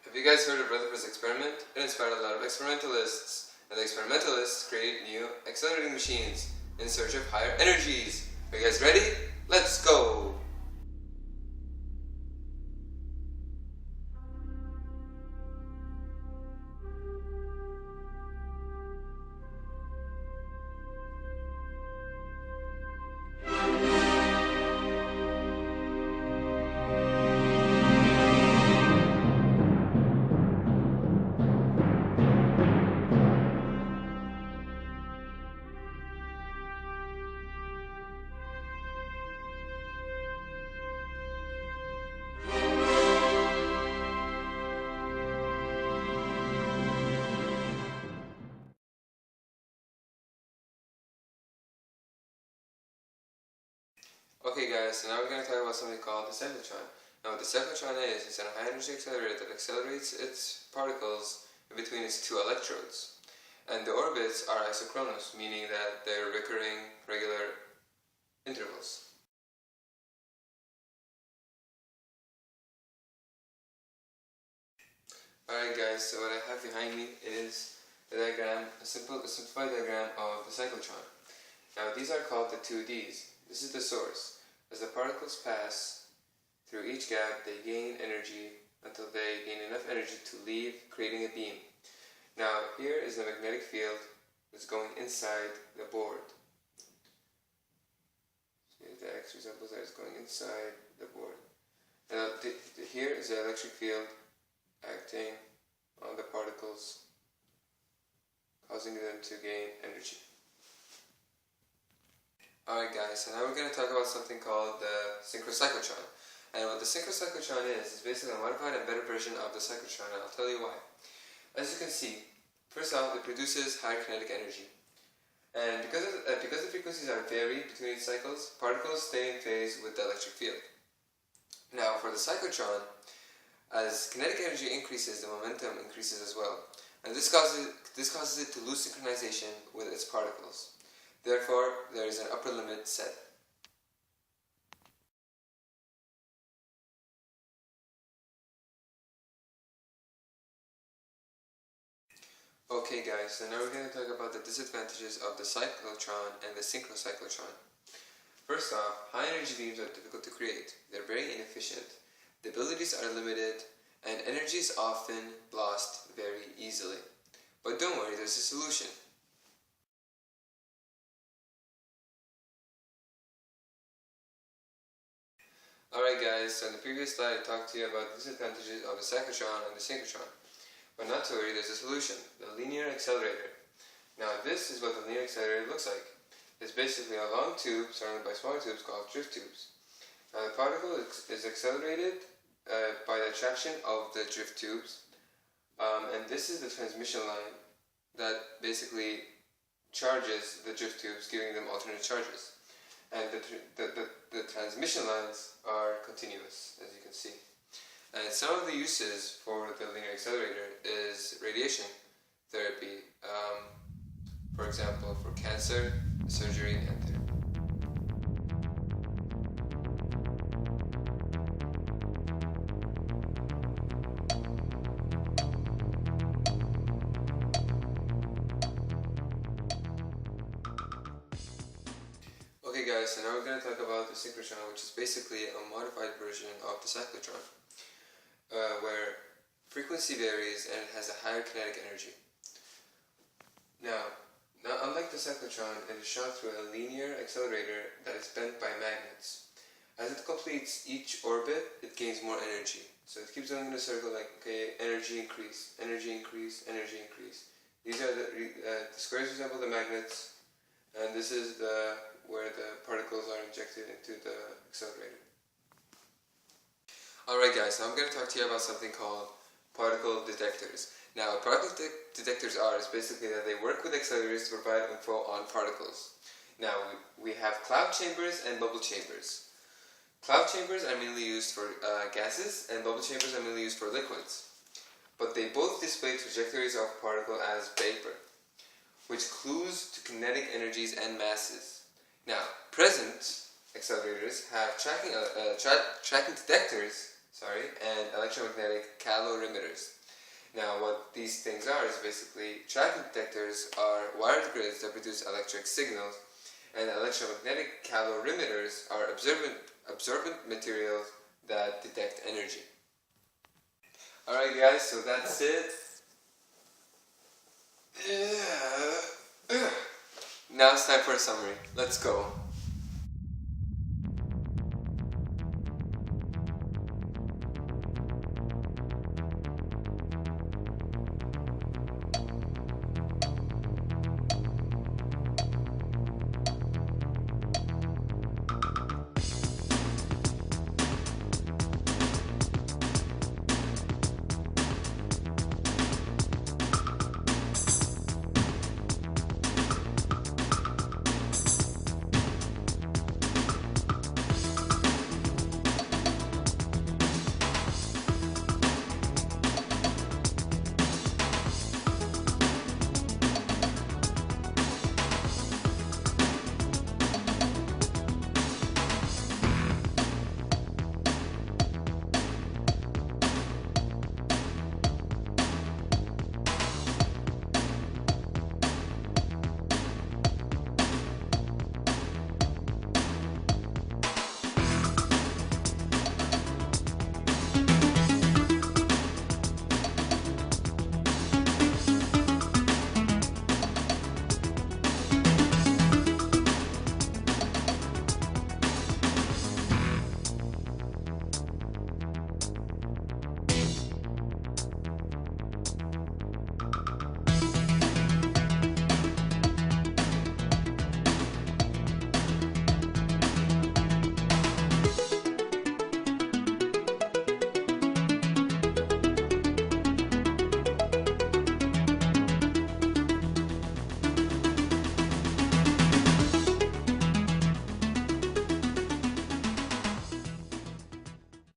Have you guys heard of Rutherford's experiment? It inspired a lot of experimentalists, and the experimentalists created new accelerating machines in search of higher energies. Are you guys ready? Let's go! Okay guys, so now we're going to talk about something called the cyclotron. Now what the cyclotron is, it's a high energy accelerator that accelerates its particles in between its two electrodes. And the orbits are isochronous, meaning that they're recurring regular intervals. Alright guys, so what I have behind me is the diagram, a simplified diagram of the cyclotron. Now these are called the 2Ds. This is the source. As the particles pass through each gap, they gain energy until they gain enough energy to leave, creating a beam. Now here is the magnetic field that's going inside the board. See, the X resembles that it's going inside the board. Now here is the electric field acting on the particles, causing them to gain energy. Alright guys, so now we're going to talk about something called the synchrocyclotron. And what the synchrocyclotron is basically a modified and better version of the cyclotron, and I'll tell you why. As you can see, first off, it produces higher kinetic energy. And because the frequencies are varied between each cycles, particles stay in phase with the electric field. Now for the cyclotron, as kinetic energy increases, the momentum increases as well. And this causes it to lose synchronization with its particles. Therefore, there is an upper limit set. Okay guys, so now we're going to talk about the disadvantages of the cyclotron and the synchrocyclotron. First off, high energy beams are difficult to create. They're very inefficient. The abilities are limited, and energy is often lost very easily. But don't worry, there's a solution. Alright guys, so in the previous slide I talked to you about the disadvantages of the cyclotron and the synchrotron. But not to worry, there's a solution, the linear accelerator. Now this is what the linear accelerator looks like. It's basically a long tube surrounded by smaller tubes called drift tubes. Now the particle is accelerated by the attraction of the drift tubes, and this is the transmission line that basically charges the drift tubes, giving them alternate charges. And the transmission lines are continuous, as you can see. And some of the uses for the linear accelerator is radiation therapy, for example, for cancer, surgery, and therapy. Okay guys, so now we're going to talk about the synchrotron, which is basically a modified version of the cyclotron, where frequency varies and it has a higher kinetic energy. Now unlike the cyclotron, it is shot through a linear accelerator that is bent by magnets. As it completes each orbit, it gains more energy. So it keeps going in a circle like, okay, energy increase, energy increase, energy increase. These are the squares resemble the magnets, and this is where the particles are injected into the accelerator. Alright guys, now I'm going to talk to you about something called particle detectors. Now what particle detectors are is basically that they work with accelerators to provide info on particles. Now we have cloud chambers and bubble chambers. Cloud chambers are mainly used for gases, and bubble chambers are mainly used for liquids. But they both display trajectories of particle as vapor, which clues to kinetic energies and masses. Now, present accelerators have tracking detectors, and electromagnetic calorimeters. Now what these things are is basically traffic detectors are wired grids that produce electric signals, and electromagnetic calorimeters are absorbent materials that detect energy. Alright guys, so that's it. Now it's time for a summary. Let's go.